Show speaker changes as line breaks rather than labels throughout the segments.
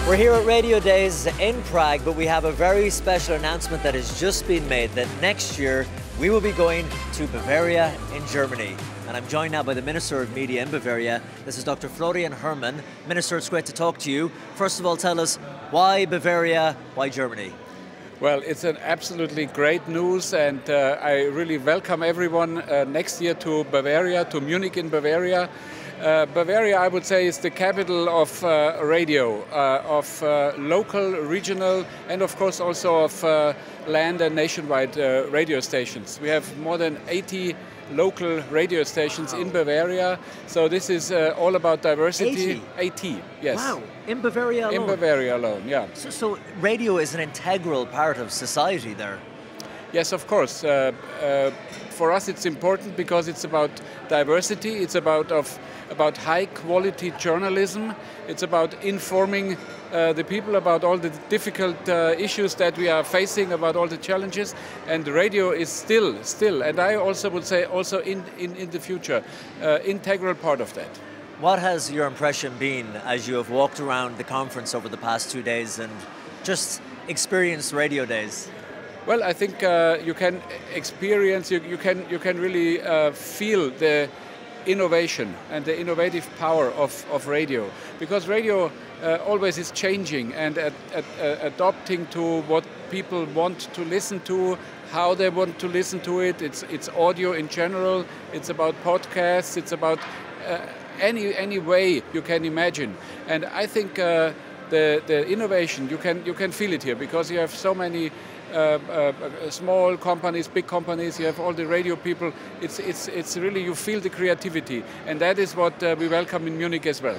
We're here at Radio Days in Prague, but we have a very special announcement that has just been made that next year we will be going to Bavaria in Germany. And I'm joined now by the Minister of Media in Bavaria. This is Dr. Florian Herrmann. Minister, it's great to talk to you. First of all, tell us, why Bavaria, why Germany?
Well, it's an absolutely great news, and I really welcome everyone next year to Bavaria, to Munich in Bavaria. Bavaria, I would say, is the capital of radio, of local, regional, and of course also of land and nationwide radio stations. We have more than 80 local radio stations in Bavaria, so this is all about diversity.
80?
Yes.
Wow, in Bavaria alone?
In Bavaria alone, yeah.
So radio is an integral part of society there?
Yes, of course. For us it's important because it's about diversity, it's about high quality journalism, it's about informing the people about all the difficult issues that we are facing, about all the challenges, and radio is still, and I also would say also in the future, integral part of that.
What has your impression been as you have walked around the conference over the past 2 days and just experienced Radio Days?
Well, I think you can experience, you can really feel the innovation and the innovative power of radio, because radio always is changing and adapting to what people want to listen to, how they want to listen to it. It's audio in general, it's about podcasts, it's about any way you can imagine. And I think the innovation, you can feel it here, because you have so many small companies, big companies, you have all the radio people. It's really, you feel the creativity, and that is what we welcome in Munich as well.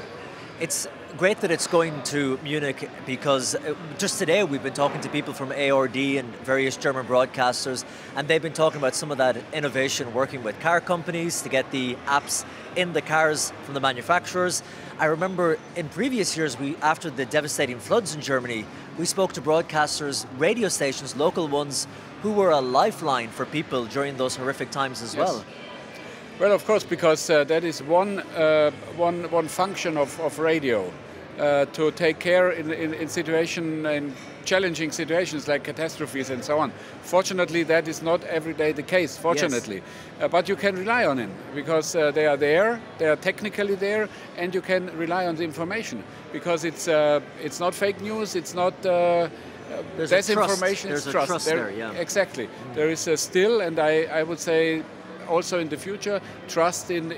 It's great that it's going to Munich, because just today we've been talking to people from ARD and various German broadcasters, and they've been talking about some of that innovation, working with car companies to get the apps in the cars from the manufacturers. I remember in previous years, after the devastating floods in Germany, we spoke to broadcasters, radio stations, local ones, who were a lifeline for people during those horrific times as well.
Well, of course, because that is one function of radio, to take care in challenging situations like catastrophes and so on. Fortunately, that is not every day the case, fortunately. Yes. But you can rely on them, because they are there, they are technically there, and you can rely on the information, because it's not fake news, it's not disinformation,
it's
trust.
Trust there, yeah.
Exactly. There is still, and I would say, also in the future, trust in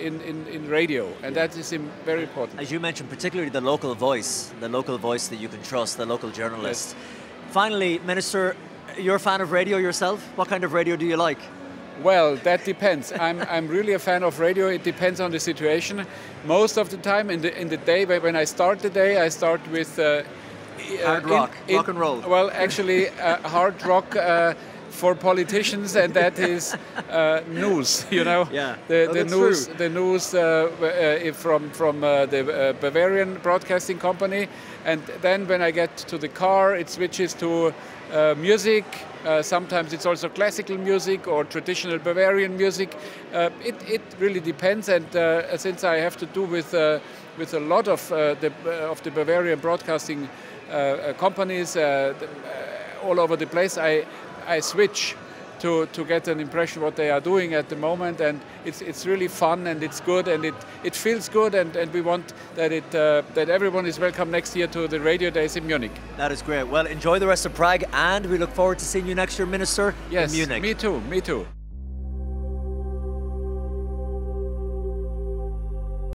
radio, and that is very important.
As you mentioned, particularly the local voice that you can trust, the local journalist. Yes. Finally, Minister, you're a fan of radio yourself? What kind of radio do you like?
Well, that depends. I'm really a fan of radio. It depends on the situation. Most of the time in the day, when I start the day, I start with
hard rock, rock and roll.
Well, actually, hard rock for politicians, and that is news. You know,
yeah.
The news from the Bavarian broadcasting company, and then when I get to the car, it switches to music. Sometimes it's also classical music or traditional Bavarian music. It really depends, and since I have to do with a lot of the Bavarian broadcasting companies all over the place, I switch to get an impression what they are doing at the moment, and it's really fun, and it's good, and it feels good, and we want that everyone is welcome next year to the Radio Days in Munich.
That is great. Well, enjoy the rest of Prague, and we look forward to seeing you next year, Minister,
yes,
in Munich.
Me too.